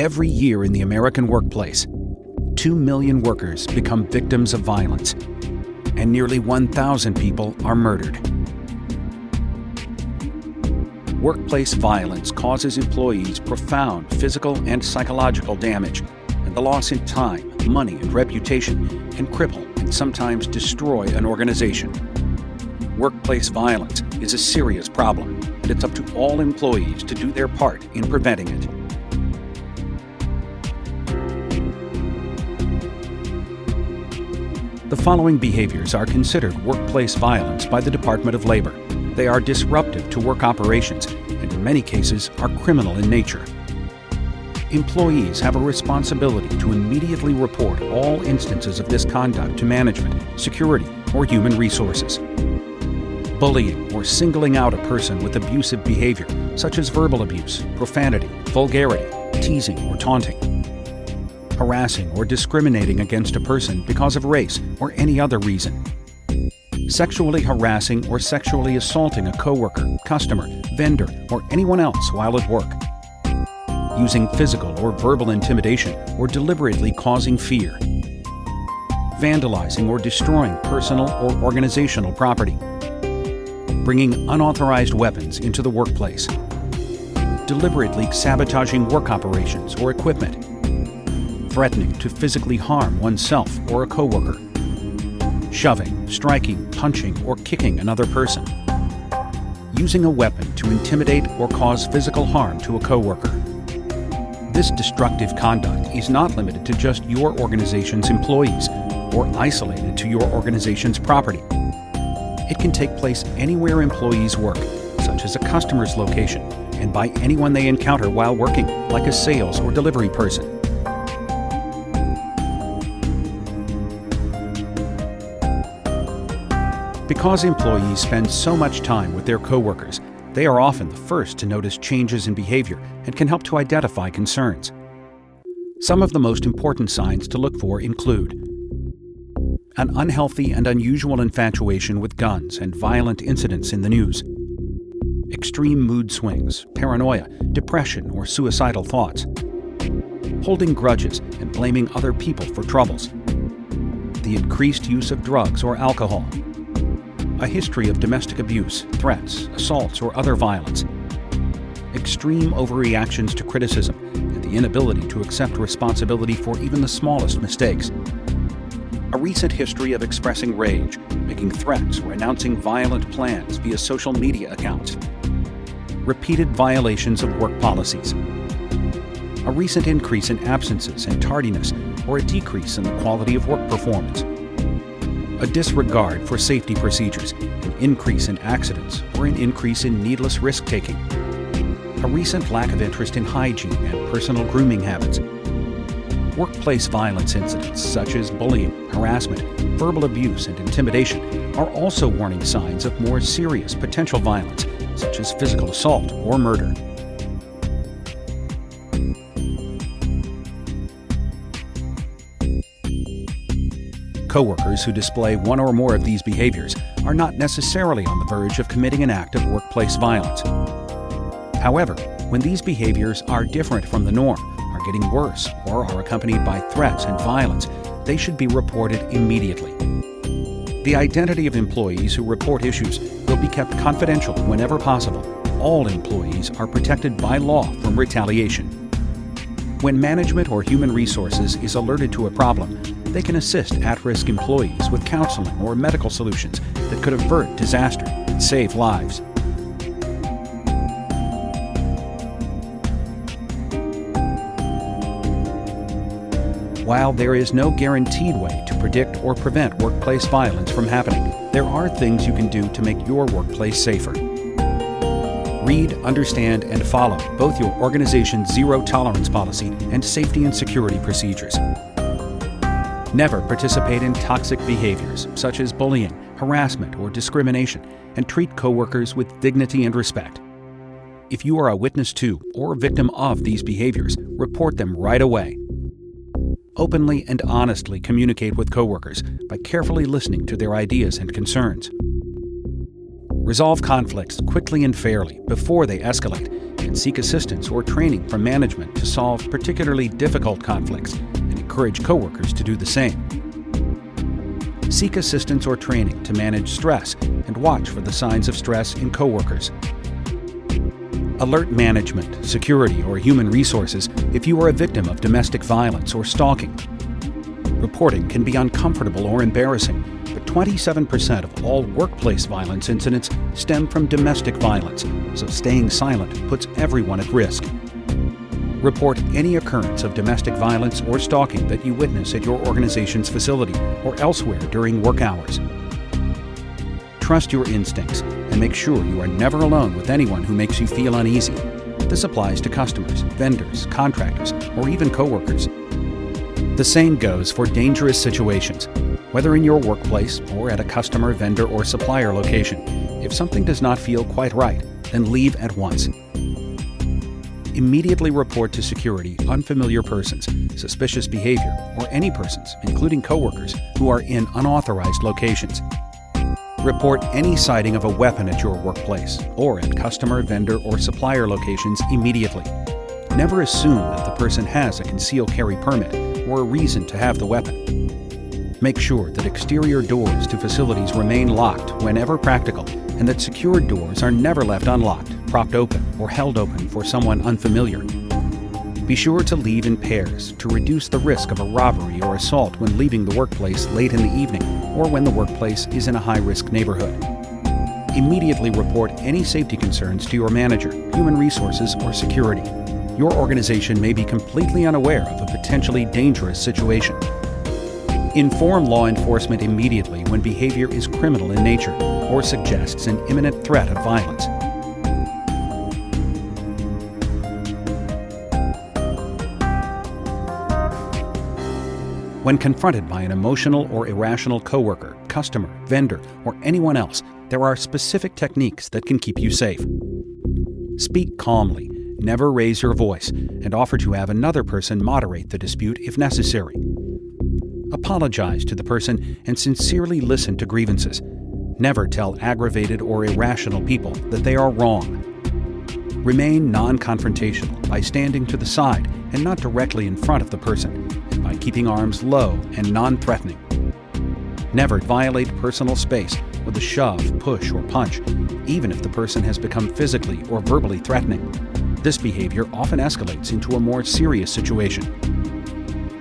Every year in the American workplace, 2 million workers become victims of violence, and nearly 1,000 people are murdered. Workplace violence causes employees profound physical and psychological damage, and the loss in time, money, and reputation can cripple and sometimes destroy an organization. Workplace violence is a serious problem, and it's up to all employees to do their part in preventing it. The following behaviors are considered workplace violence by the Department of Labor. They are disruptive to work operations and in many cases are criminal in nature. Employees have a responsibility to immediately report all instances of this conduct to management, security, or human resources. Bullying or singling out a person with abusive behavior, such as verbal abuse, profanity, vulgarity, teasing, or taunting. Harassing or discriminating against a person because of race or any other reason. Sexually harassing or sexually assaulting a coworker, customer, vendor, or anyone else while at work. Using physical or verbal intimidation or deliberately causing fear. Vandalizing or destroying personal or organizational property. Bringing unauthorized weapons into the workplace. Deliberately sabotaging work operations or equipment. Threatening to physically harm oneself or a coworker. Shoving, striking, punching, or kicking another person. Using a weapon to intimidate or cause physical harm to a coworker. This destructive conduct is not limited to just your organization's employees or isolated to your organization's property. It can take place anywhere employees work, such as a customer's location, and by anyone they encounter while working, like a sales or delivery person. Because employees spend so much time with their coworkers, they are often the first to notice changes in behavior and can help to identify concerns. Some of the most important signs to look for include an unhealthy and unusual infatuation with guns and violent incidents in the news, extreme mood swings, paranoia, depression, or suicidal thoughts, holding grudges and blaming other people for troubles, the increased use of drugs or alcohol, a history of domestic abuse, threats, assaults, or other violence, extreme overreactions to criticism, and the inability to accept responsibility for even the smallest mistakes, a recent history of expressing rage, making threats, or announcing violent plans via social media accounts, repeated violations of work policies, a recent increase in absences and tardiness, or a decrease in the quality of work performance, a disregard for safety procedures, an increase in accidents, or an increase in needless risk-taking, a recent lack of interest in hygiene and personal grooming habits. Workplace violence incidents such as bullying, harassment, verbal abuse, and intimidation are also warning signs of more serious potential violence, such as physical assault or murder. Coworkers who display one or more of these behaviors are not necessarily on the verge of committing an act of workplace violence. However, when these behaviors are different from the norm, are getting worse, or are accompanied by threats and violence, they should be reported immediately. The identity of employees who report issues will be kept confidential whenever possible. All employees are protected by law from retaliation. When management or human resources is alerted to a problem, they can assist at-risk employees with counseling or medical solutions that could avert disaster and save lives. While there is no guaranteed way to predict or prevent workplace violence from happening, there are things you can do to make your workplace safer. Read, understand, and follow both your organization's zero-tolerance policy and safety and security procedures. Never participate in toxic behaviors such as bullying, harassment, or discrimination, and treat coworkers with dignity and respect. If you are a witness to or victim of these behaviors, report them right away. Openly and honestly communicate with coworkers by carefully listening to their ideas and concerns. Resolve conflicts quickly and fairly before they escalate, and seek assistance or training from management to solve particularly difficult conflicts, and encourage coworkers to do the same. Seek assistance or training to manage stress and watch for the signs of stress in coworkers. Alert management, security, or human resources if you are a victim of domestic violence or stalking. Reporting can be uncomfortable or embarrassing, but 27% of all workplace violence incidents stem from domestic violence, so staying silent puts everyone at risk. Report any occurrence of domestic violence or stalking that you witness at your organization's facility or elsewhere during work hours. Trust your instincts and make sure you are never alone with anyone who makes you feel uneasy. This applies to customers, vendors, contractors, or even coworkers. The same goes for dangerous situations, whether in your workplace or at a customer, vendor, or supplier location. If something does not feel quite right, then leave at once. Immediately report to security unfamiliar persons, suspicious behavior, or any persons, including coworkers, who are in unauthorized locations. Report any sighting of a weapon at your workplace or at customer, vendor, or supplier locations immediately. Never assume that the person has a concealed carry permit or a reason to have the weapon. Make sure that exterior doors to facilities remain locked whenever practical, and that secured doors are never left unlocked, propped open, or held open for someone unfamiliar. Be sure to leave in pairs to reduce the risk of a robbery or assault when leaving the workplace late in the evening or when the workplace is in a high-risk neighborhood. Immediately report any safety concerns to your manager, human resources, or security. Your organization may be completely unaware of a potentially dangerous situation. Inform law enforcement immediately when behavior is criminal in nature or suggests an imminent threat of violence. When confronted by an emotional or irrational coworker, customer, vendor, or anyone else, there are specific techniques that can keep you safe. Speak calmly, never raise your voice, and offer to have another person moderate the dispute if necessary. Apologize to the person and sincerely listen to grievances. Never tell aggravated or irrational people that they are wrong. Remain non-confrontational by standing to the side and not directly in front of the person, and by keeping arms low and non-threatening. Never violate personal space with a shove, push, or punch, even if the person has become physically or verbally threatening. This behavior often escalates into a more serious situation.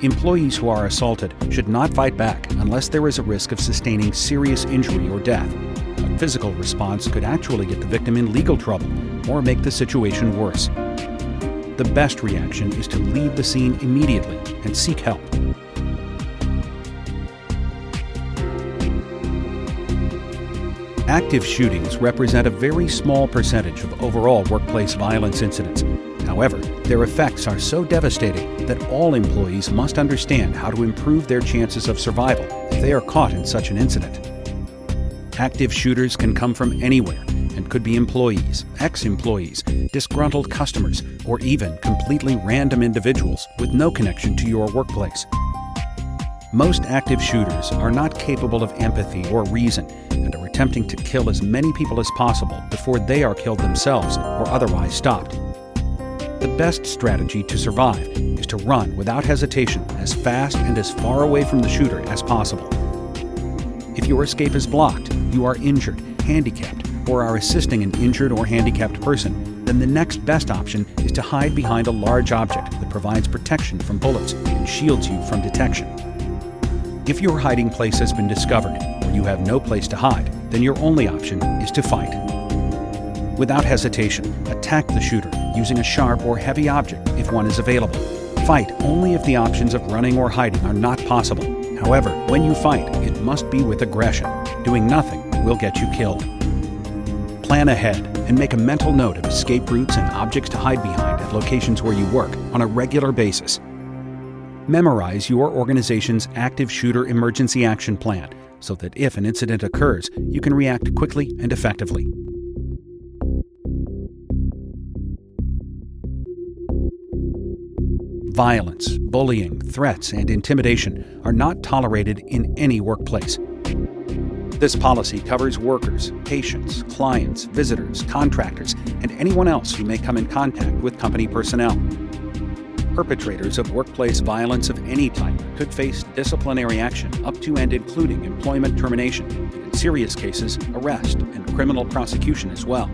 Employees who are assaulted should not fight back unless there is a risk of sustaining serious injury or death. A physical response could actually get the victim in legal trouble or make the situation worse. The best reaction is to leave the scene immediately and seek help. Active shootings represent a very small percentage of overall workplace violence incidents. However, their effects are so devastating that all employees must understand how to improve their chances of survival if they are caught in such an incident. Active shooters can come from anywhere and could be employees, ex-employees, disgruntled customers, or even completely random individuals with no connection to your workplace. Most active shooters are not capable of empathy or reason and are attempting to kill as many people as possible before they are killed themselves or otherwise stopped. The best strategy to survive is to run without hesitation as fast and as far away from the shooter as possible. If your escape is blocked, you are injured, handicapped, or are assisting an injured or handicapped person, then the next best option is to hide behind a large object that provides protection from bullets and shields you from detection. If your hiding place has been discovered or you have no place to hide, then your only option is to fight. Without hesitation, attack the shooter using a sharp or heavy object if one is available. Fight only if the options of running or hiding are not possible. However, when you fight, it must be with aggression. Doing nothing will get you killed. Plan ahead and make a mental note of escape routes and objects to hide behind at locations where you work on a regular basis. Memorize your organization's active shooter emergency action plan so that if an incident occurs, you can react quickly and effectively. Violence, bullying, threats, and intimidation are not tolerated in any workplace. This policy covers workers, patients, clients, visitors, contractors, and anyone else who may come in contact with company personnel. Perpetrators of workplace violence of any type could face disciplinary action up to and including employment termination, and in serious cases, arrest and criminal prosecution as well.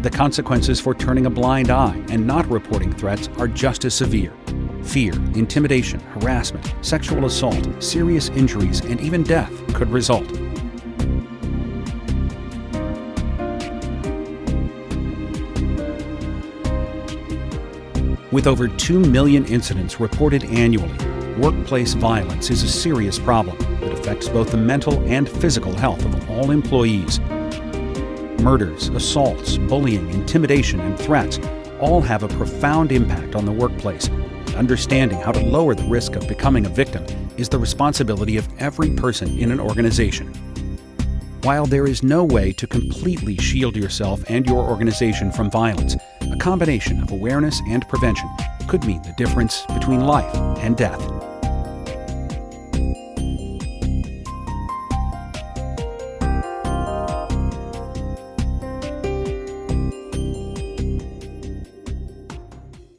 The consequences for turning a blind eye and not reporting threats are just as severe. Fear, intimidation, harassment, sexual assault, serious injuries, and even death could result. With over 2 million incidents reported annually, workplace violence is a serious problem that affects both the mental and physical health of all employees. Murders, assaults, bullying, intimidation, and threats all have a profound impact on the workplace. Understanding how to lower the risk of becoming a victim is the responsibility of every person in an organization. While there is no way to completely shield yourself and your organization from violence, a combination of awareness and prevention could mean the difference between life and death.